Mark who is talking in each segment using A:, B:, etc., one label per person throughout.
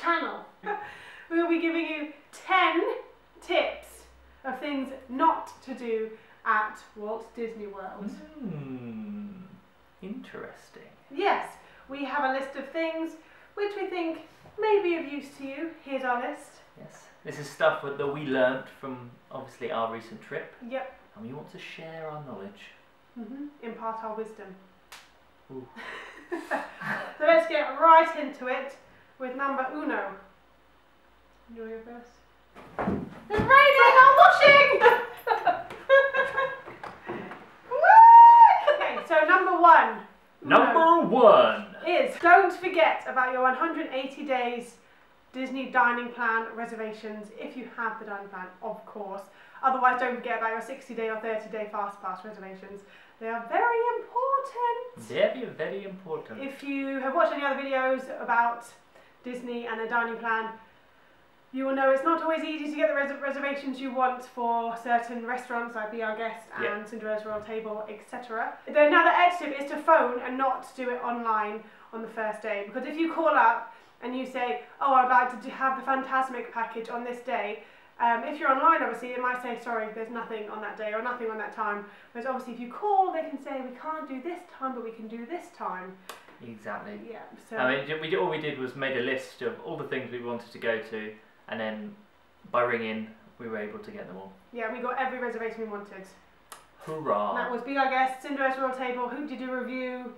A: channel. We'll be giving you 10 tips of things not to do at Walt Disney World.
B: Interesting.
A: Yes, we have a list of things which we think may be of use to you. Here's our list.
B: Yes, this is stuff that we learnt from obviously our recent trip.
A: Yep.
B: And we want to share our knowledge.
A: Impart our wisdom.
B: Ooh.
A: So let's get right into it with number uno. You want to go first? It's raining, I'm washing! Okay, so number one.
B: Number one
A: is don't forget about your 180 days Disney dining plan reservations if you have the dining plan, of course. Otherwise, don't forget about your 60-day or 30-day FastPass reservations. They are very important.
B: Very, very important.
A: If you have watched any other videos about Disney and a dining plan, you will know it's not always easy to get the reservations you want for certain restaurants like Be Our Guest and Cinderella's Royal Table, etc. Another extra tip is to phone and not do it online on the first day, because if you call up and you say, oh, I'd like to have the Fantasmic package on this day, if you're online, obviously, it might say, sorry, there's nothing on that day or nothing on that time. Whereas obviously if you call, they can say, we can't do this time, but we can do this time.
B: Exactly.
A: Yeah. So
B: I mean, all we did was made a list of all the things we wanted to go to, and then by ringing, we were able to get them all.
A: Yeah, we got every reservation we wanted.
B: Hurrah!
A: And that was Be Our Guest, Cinderella's Royal Table, Who Did You Review,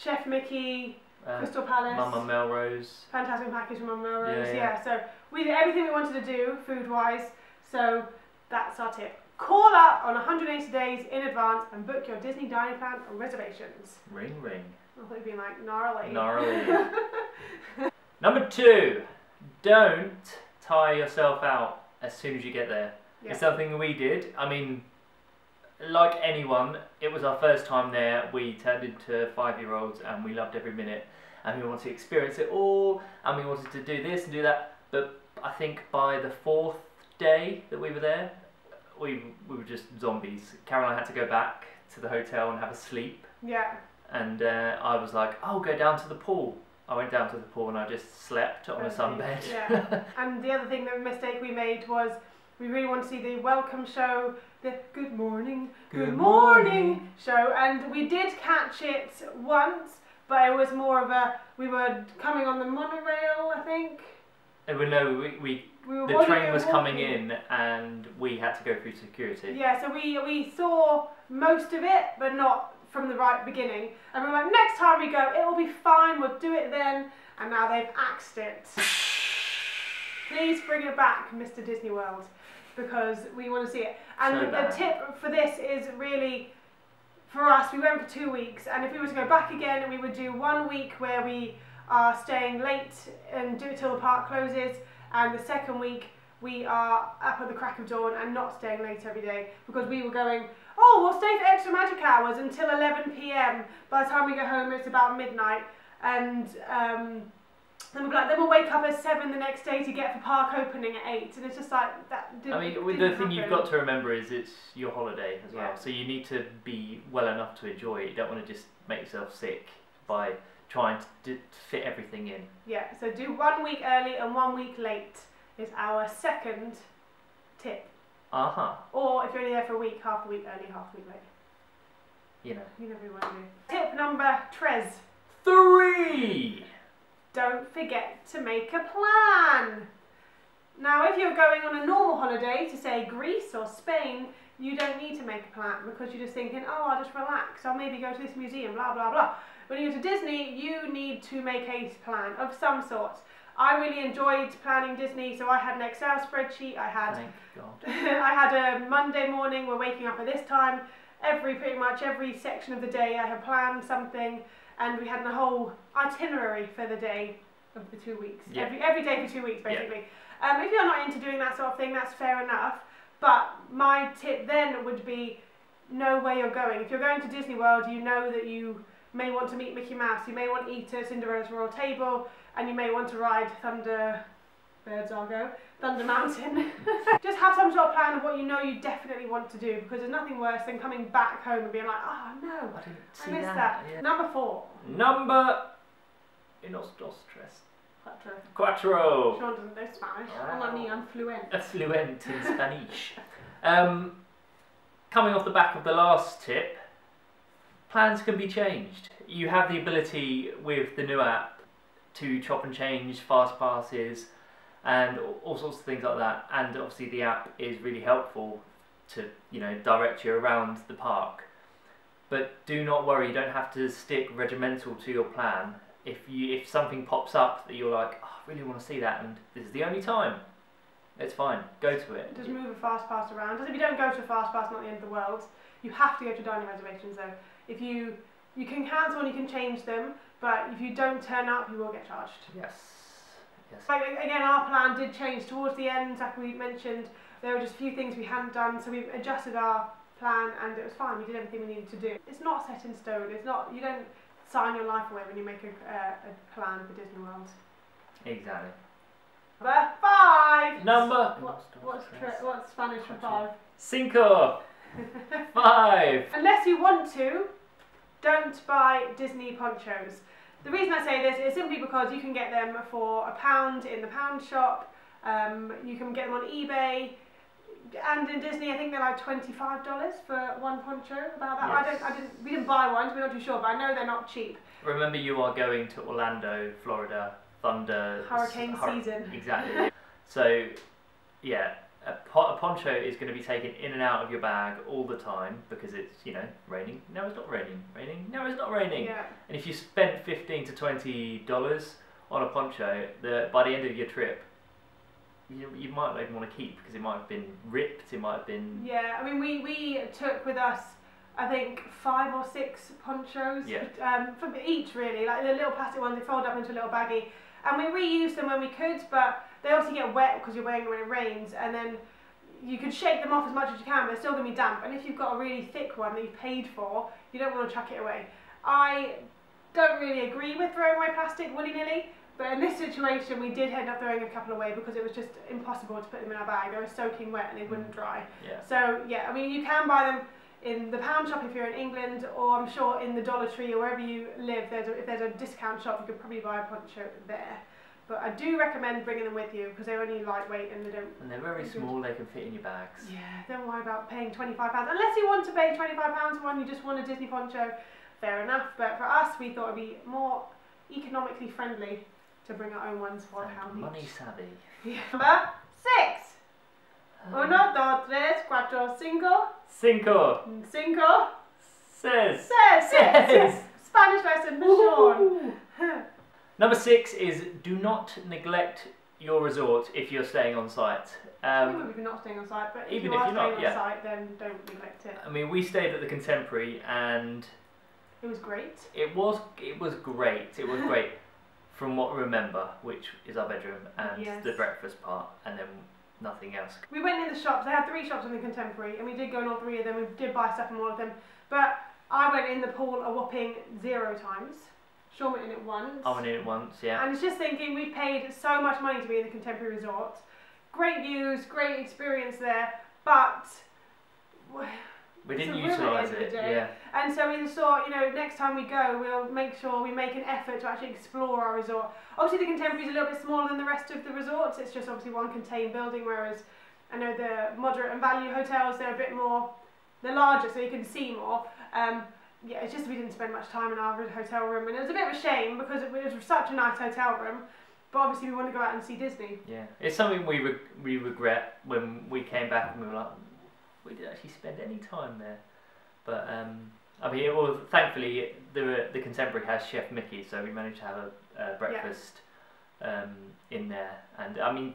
A: Chef Mickey, Crystal Palace,
B: Mama Melrose,
A: Fantasmic package from Mama Melrose.
B: Yeah.
A: So we did everything we wanted to do food-wise. So that's our tip. Call up on 180 days in advance and book your Disney dining plan reservations.
B: Ring, ring.
A: I thought you'd be like gnarly.
B: Gnarly. Number two, don't tire yourself out as soon as you get there.
A: Yeah.
B: It's something we did. I mean, like anyone, it was our first time there. We turned into 5-year-olds and we loved every minute. And we wanted to experience it all. And we wanted to do this and do that. But I think by the 4th day that we were there, we were just zombies. Caroline had to go back to the hotel and have a sleep.
A: Yeah.
B: And I was like, I'll go down to the pool. I went down to the pool and I just slept on a sunbed.
A: Yeah. And the other thing, the mistake we made was we really want to see the welcome show, the Good Morning, Good Morning show. And we did catch it once, but it was more of a, we were coming on the monorail, I think.
B: No, the train was coming in and we had to go through security.
A: Yeah, so we saw most of it, but not from the right beginning. And we were like, next time we go, it will be fine, we'll do it then. And now they've axed it. Please bring it back, Mr. Disney World, because we want to see it. And
B: So
A: the tip for this is really, for us, we went for 2 weeks, and if we were to go back again, we would do 1 week where we are staying late and do it till the park closes, and the second week we are up at the crack of dawn and not staying late every day, because we were going, oh, we'll stay for extra magic hours until 11 PM. By the time we get home, it's about midnight, and then we'll wake up at 7 the next day to get for park opening at 8, and it's just like that.
B: The thing you've got to remember is it's your holiday as well,
A: Yeah.
B: so you need to be well enough to enjoy it. You don't want to just make yourself sick by trying to fit everything in.
A: Yeah, so do 1 week early and 1 week late is our second tip. Or if you're only there for a week, half a week early, half a week late.
B: You know.
A: You never want to do. Tip number
B: 3.
A: Don't forget to make a plan. Now, if you're going on a normal holiday to say Greece or Spain, you don't need to make a plan because you're just thinking, oh, I'll just relax, I'll maybe go to this museum, blah, blah, blah. When you go to Disney, you need to make a plan of some sort. I really enjoyed planning Disney, so I had an Excel spreadsheet.
B: Thank God.
A: I had a Monday morning, we're waking up at this time. Pretty much every section of the day I had planned something, and we had a whole itinerary for the day of the 2 weeks.
B: Yeah.
A: Every day for 2 weeks, basically. Yeah. If you're not into doing that sort of thing, that's fair enough. But my tip then would be know where you're going. If you're going to Disney World, you know that you may want to meet Mickey Mouse, you may want to eat at Cinderella's Royal Table, and you may want to ride Thunder Mountain. Just have some sort of plan of what you know you definitely want to do, because there's nothing worse than coming back home and being like, oh no, I missed that.
B: Yeah.
A: Number 4.
B: Number Unos, dos, tres.
A: Quattro.
B: Cuatro.
A: Sean doesn't know Spanish. I'm fluent.
B: Fluent in Spanish. Coming off the back of the last tip, plans can be changed. You have the ability with the new app to chop and change fast passes and all sorts of things like that. And obviously the app is really helpful to, you know, direct you around the park. But do not worry, you don't have to stick regimental to your plan. If something pops up that you're like, oh, I really want to see that, and this is the only time, it's fine. Go to it.
A: Just move a fast pass around. If you don't go to a fast pass, not the end of the world. You have to go to dining reservations though. If you can cancel and you can change them, but if you don't turn up, you will get charged.
B: Yes. Yes.
A: Like again, our plan did change towards the end. Like we mentioned, there were just a few things we hadn't done, so we've adjusted our plan, and it was fine. We did everything we needed to do. It's not set in stone. It's not. You don't sign your life away when you make a plan for Disney World.
B: Exactly.
A: Number 5.
B: Number.
A: What's Spanish for 5?
B: Cinco. 5.
A: Unless you want to, don't buy Disney ponchos. The reason I say this is simply because you can get them for £1 in the pound shop. You can get them on eBay, and in Disney I think they're like $25 for one poncho. About that.
B: Yes.
A: We didn't buy one, so we're not too sure, but I know they're not cheap.
B: Remember, you are going to Orlando, Florida, thunder
A: Hurricane season.
B: Exactly. So, yeah, a poncho is going to be taken in and out of your bag all the time because it's, you know, raining. No, it's not raining. Raining. No, it's not raining.
A: Yeah.
B: And if you spent $15 to $20 on a poncho, by the end of your trip, you might not even want to keep because it might have been ripped. It might have been.
A: Yeah, I mean, we took with us, I think, 5 or 6 ponchos.
B: Yeah.
A: For each really, like the little plastic ones, they fold up into a little baggie, and we reused them when we could, but they obviously get wet because you're wearing them when it rains, and then you could shake them off as much as you can, but they're still going to be damp. And if you've got a really thick one that you've paid for, you don't want to chuck it away. I don't really agree with throwing away plastic willy-nilly, but in this situation we did end up throwing a couple away because it was just impossible to put them in our bag. They were soaking wet and they wouldn't dry.
B: Yeah.
A: So yeah, I mean, you can buy them in the pound shop if you're in England, or I'm sure in the Dollar Tree or wherever you live, if there's a discount shop, you could probably buy a poncho there. But I do recommend bringing them with you because they're only lightweight and they don't.
B: And they're very small. They can fit in your bags.
A: Yeah, don't worry about paying £25 unless you want to pay £25 for one. You just want a Disney poncho. Fair enough. But for us, we thought it'd be more economically friendly to bring our own ones for £1 each.
B: Money savvy.
A: Yeah. Number 6. 1, 2, 3, 4, 5.
B: Cinco.
A: 5.
B: Says.
A: Says. Spanish lesson for Sean.
B: Number 6 is do not neglect your resort if you're staying on site.
A: Even if you're not staying on site, but if you are staying on site, then don't neglect it.
B: I mean, we stayed at the Contemporary and
A: it was great.
B: It was great. It was great from what I remember, which is our bedroom and the breakfast part, and then nothing else. We
A: went in the shops. They had 3 shops in the Contemporary, and we did go in all 3 of them. We did buy stuff from all of them, but I went in the pool a whopping 0 times. Sean went in it once.
B: I went in it once, yeah.
A: And it's just thinking, we paid so much money to be in the Contemporary Resort. Great views, great experience there, but
B: we didn't utilise it. Yeah.
A: And so we thought, you know, next time we go, we'll make sure we make an effort to actually explore our resort. Obviously, the Contemporary is a little bit smaller than the rest of the resorts. It's just obviously one contained building, whereas I know the moderate and value hotels, they're a bit more, they're larger, so you can see more. Yeah, it's just we didn't spend much time in our hotel room, and it was a bit of a shame because it was such a nice hotel room. But obviously, we want to go out and see Disney. Yeah,
B: it's something we regret when we came back and we were like, we didn't actually spend any time there. But I mean, thankfully the Contemporary has Chef Mickey, so we managed to have a breakfast in there. And I mean,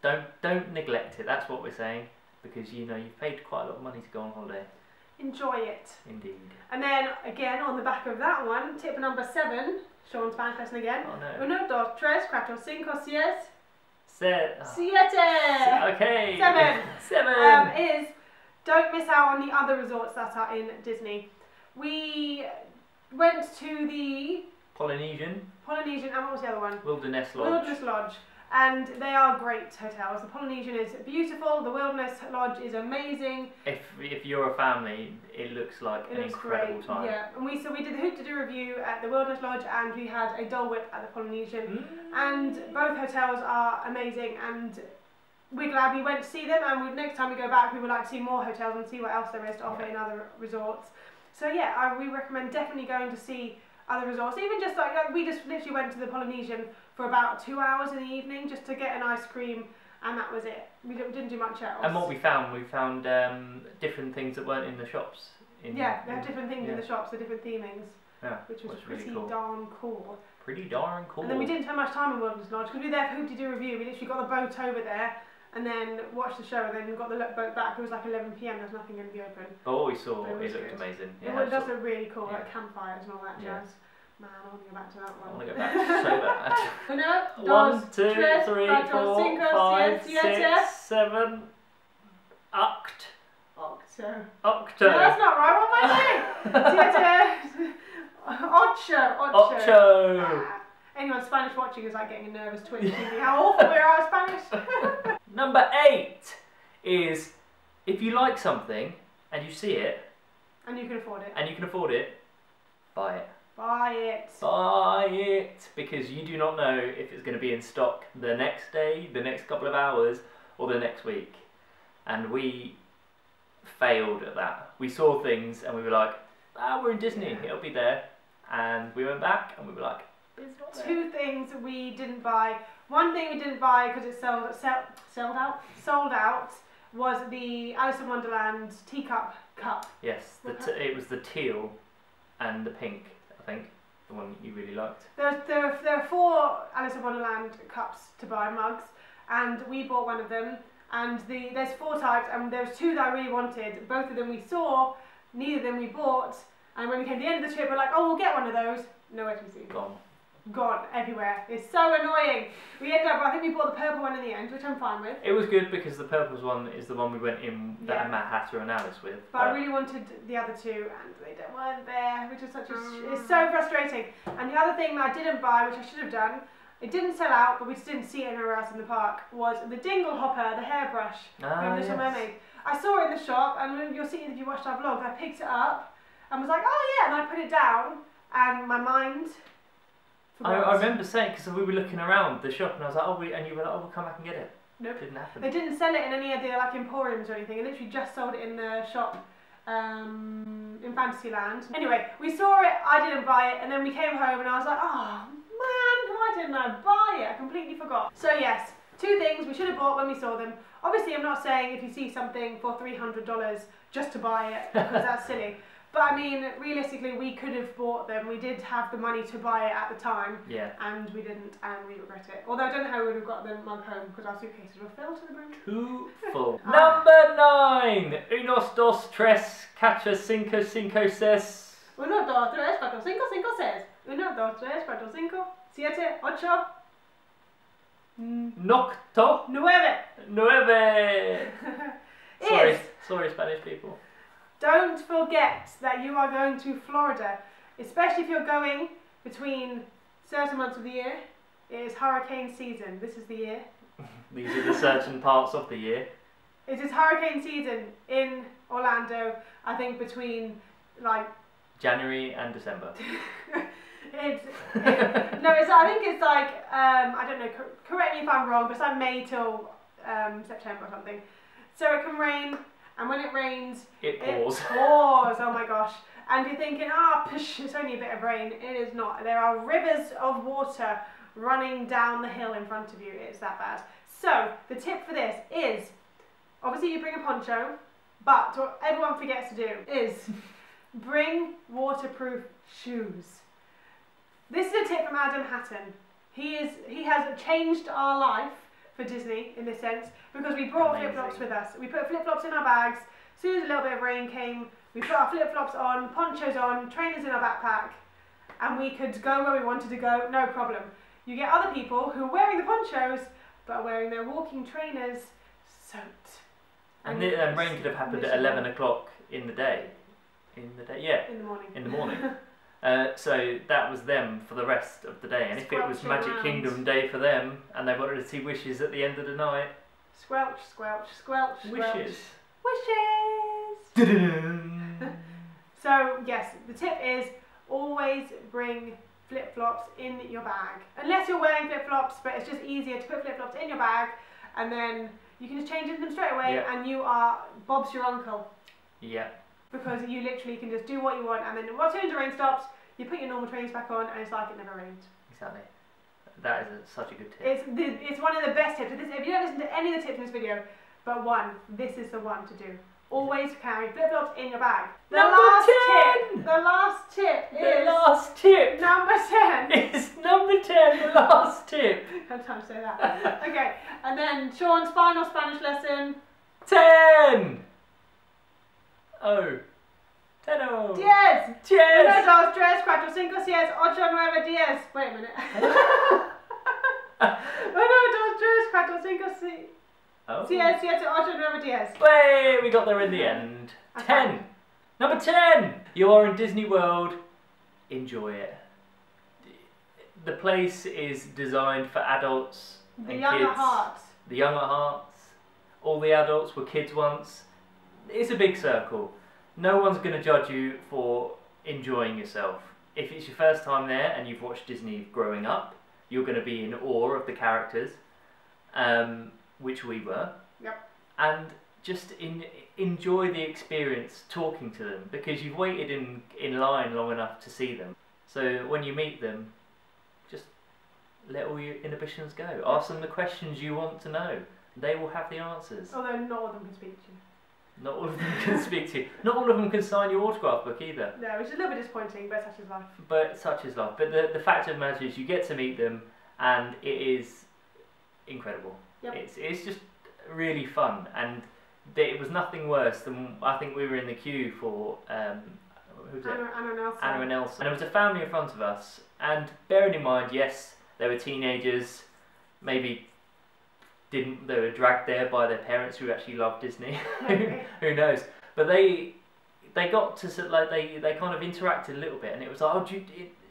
B: don't neglect it. That's what we're saying, because you know you've paid quite a lot of money to go on holiday.
A: Enjoy it.
B: Indeed.
A: And then again on the back of that one, tip number 7. Sean's Spanish lesson again.
B: Oh no.
A: 1, 2, 3, 4, 5, 6,
B: 7.
A: 7.
B: Okay.
A: 7. Is don't miss out on the other resorts that are in Disney. We went to the
B: Polynesian,
A: and what was the other one?
B: Wilderness Lodge.
A: Wilderness Lodge. And they are great hotels. The Polynesian is beautiful. The Wilderness Lodge is amazing.
B: If you're a family, it looks like an incredible
A: great.
B: time.
A: Yeah, and we did the Hoop to Do review at the Wilderness Lodge, and we had a Dole Whip at the Polynesian, and both hotels are amazing. And we're glad we went to see them. And next time we go back, we would like to see more hotels and see what else there is to offer in other resorts. So yeah, we recommend definitely going to see other resorts. Even just like we just literally went to the Polynesian for about 2 hours in the evening just to get an ice cream, and that was it. We didn't do much else.
B: And what we found different things that weren't in the shops.
A: They have different things in the shops, the different themings, which was pretty
B: really cool.
A: darn cool.
B: Pretty darn cool.
A: And then we didn't spend much time in Wilderness Lodge because we were there for Hoop to Do review. We literally got the boat over there and then watched the show, and then got the boat back. It was like 11 PM. There was nothing in the open.
B: But what we saw,
A: it
B: looked amazing.
A: It does look really cool, like campfires and all that jazz. Man, I want to go back to that one.
B: I want to go back so bad.
A: Uno,
B: 1, 2, 3, 4, 5, 6, 7. Octo.
A: No, that's not right. What am I saying? Ocho. Anyone Spanish watching is like getting a nervous twitch thinking how awful we are at Spanish.
B: Number 8 is if you like something and you see it
A: and you can afford it,
B: buy it.
A: Buy it.
B: Buy it, because you do not know if it's going to be in stock the next day, the next couple of hours, or the next week. And we failed at that. We saw things and we were like, we're in Disney, it'll be there. And we went back and we were like, it's not there.
A: 2 things we didn't buy. One thing we didn't buy because it sold out was the Alice in Wonderland teacup cup.
B: Yes, it was the teal and the pink. I think the one you really liked.
A: There are 4 Alice in Wonderland cups to buy, mugs, and we bought one of them. And there's 4 types, and there's 2 that I really wanted. Both of them we saw, neither of them we bought. And when we came to the end of the trip, we're like, oh, we'll get one of those. Nowhere to be seen. Gone everywhere. It's so annoying. We ended up, I think we bought the purple one in the end, which I'm fine with.
B: It was good because the purple one is the one we went in that Mad Hatter and Alice with.
A: But I really wanted the other 2 and they weren't there, which is it's so frustrating. And the other thing that I didn't buy, which I should have done, it didn't sell out, but we just didn't see it anywhere else in the park, was the Dingle Hopper, the hairbrush from Little Mermaid. I saw it in the shop, and you'll see it if you watched our vlog. I picked it up and was like, oh yeah, and I put it down, and my mind
B: I remember saying, because we were looking around the shop and I was like, and you were like, we'll come back and get it.
A: Nope.
B: Didn't happen.
A: They didn't sell it in any of the emporiums or anything. They literally just sold it in the shop in Fantasyland. Anyway, we saw it, I didn't buy it, and then we came home and I was like, oh man, why didn't I buy it? I completely forgot. So yes, 2 things we should have bought when we saw them. Obviously I'm not saying if you see something for $300 just to buy it, because that's silly. But I mean, realistically, we could have bought them. We did have the money to buy it at the time, and we didn't, and we regret it. Although I don't know how we would have got them home because our suitcases were filled to the brim.
B: Too full. Number 9. Unos, dos, tres, cuatro, cinco, cinco, seis.
A: 1, 2, 3, 4, 5, 5, 6. 1, 2, 3, 4, 5, 7, 8.
B: Nocto.
A: 9.
B: Sorry, Spanish people.
A: Don't forget that you are going to Florida, especially if you're going between certain months of the year. It is hurricane season. This is the year.
B: These are the certain parts of the year.
A: It is hurricane season in Orlando, I think between
B: January and December.
A: I think it's I don't know, correct me if I'm wrong, but it's like May till September or something. So it can rain. And when it rains,
B: it pours.
A: Oh my gosh. And you're thinking, it's only a bit of rain. It is not. There are rivers of water running down the hill in front of you. It's that bad. So, the tip for this is, obviously you bring a poncho, but what everyone forgets to do is bring waterproof shoes. This is a tip from Adam Hatton. He has changed our life for Disney in this sense, because we brought flip-flops with us. We put flip-flops in our bags. As soon as a little bit of rain came, we put our flip-flops on, ponchos on, trainers in our backpack, and we could go where we wanted to go, no problem. You get other people who are wearing the ponchos, but are wearing their walking trainers soaked.
B: And rain could have happened at 11 o'clock in the day. In the morning. So that was them for the rest of the day. And if it was
A: Squelching
B: Magic
A: around.
B: Kingdom day for them, and they wanted to see wishes at the end of the night,
A: Squelch, squelch, squelch, squelch.
B: wishes.
A: Wishes!
B: Dun-dun-dun.
A: So, yes, the tip is always bring flip-flops in your bag. Unless you're wearing flip-flops, but it's just easier to put flip-flops in your bag, and then you can just change into them straight away,
B: Yeah.
A: and you are Bob's your uncle.
B: Yeah.
A: Because you literally can just do what you want, and then as soon as the rain stops, you put your normal trainers back on, and it's like it never rained.
B: Exactly. That is such a good tip.
A: It's one of the best tips. If you don't listen to any of the tips in this video, but one, this is the one to do. Always carry flip-flops in your bag. The
B: Number
A: last
B: 10!
A: tip. The last tip
B: The
A: is
B: last tip
A: number 10.
B: is number 10, the last tip.
A: I had time to say that. Okay, and then Sean's final Spanish lesson.
B: 10! Oh. 10-0.
A: 10.
B: Cheers!
A: 1, 2, 3, 4, 5, 6, 7, 8, 9, 10. Wait a minute. 1, 2, 3, 4, 5, 6, 7,
B: Oh.
A: 8, 9, 10.
B: Way, we got there in the end.
A: Okay.
B: 10. Number 10. You are in Disney World. Enjoy it. The place is designed for adults
A: The
B: and
A: young at
B: kids.
A: heart.
B: The young at hearts. All the adults were kids once. It's a big circle. No one's going to judge you for enjoying yourself. If it's your first time there and you've watched Disney growing up, you're going to be in awe of the characters, which we were.
A: Yep.
B: And just enjoy the experience talking to them, because you've waited in line long enough to see them. So when you meet them, just let all your inhibitions go. Ask them the questions you want to know. They will have the answers.
A: Although not all of them can speak to you.
B: Not all of them can speak to you. Not all of them can sign your autograph book either.
A: No, which is a little bit disappointing, but such is life.
B: But such is life. But the fact of the matter is you get to meet them, and it is incredible.
A: Yep.
B: It's just really fun, and it was nothing worse than, I think we were in the queue for who's it?
A: Anna Nelson.
B: Anna and Elsa. And there was a family in front of us, and bearing in mind, yes, they were teenagers, maybe they were dragged there by their parents who actually loved Disney.
A: Maybe.
B: Who knows? But they got to they kind of interacted a little bit, and it was like, oh, do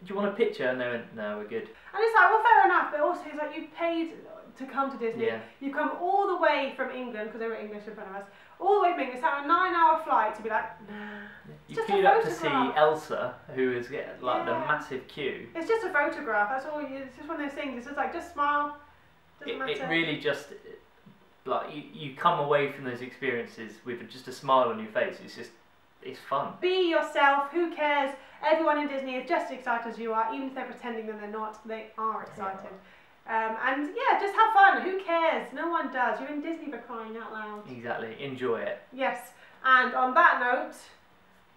B: you want a picture? And they went, no, we're good.
A: And it's like, well, fair enough, but also it's like you paid to come to Disney.
B: Yeah.
A: You come all the way from England, because they were English in front of us, all the way from England, sat on a 9-hour flight to be like, nah.
B: You
A: Just a
B: queued up to see
A: photograph.
B: Elsa, who is like the
A: Yeah.
B: massive queue.
A: It's just a photograph, that's all. It's just one of those things. It's just like, just smile. Doesn't matter.
B: It really just, like, you come away from those experiences with just a smile on your face. It's fun.
A: Be yourself, who cares? Everyone in Disney is just as excited as you are, even if they're pretending that they're not, they are excited. And yeah, just have fun, who cares? No one does. You're in Disney for crying out loud.
B: Exactly, enjoy it.
A: Yes, and on that note,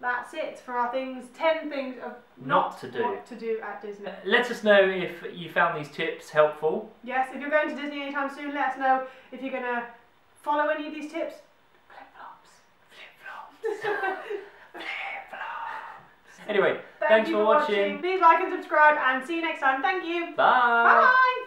A: that's it for our 10 things of
B: Not to do.
A: what to do at Disney.
B: Let us know if you found these tips helpful.
A: Yes, if you're going to Disney anytime soon, let us know if you're going to follow any of these tips. Flip-flops.
B: Flip-flops. Anyway,
A: Thank
B: thanks
A: you
B: for watching.
A: Please like and subscribe, and see you next time. Thank you.
B: Bye.
A: Bye.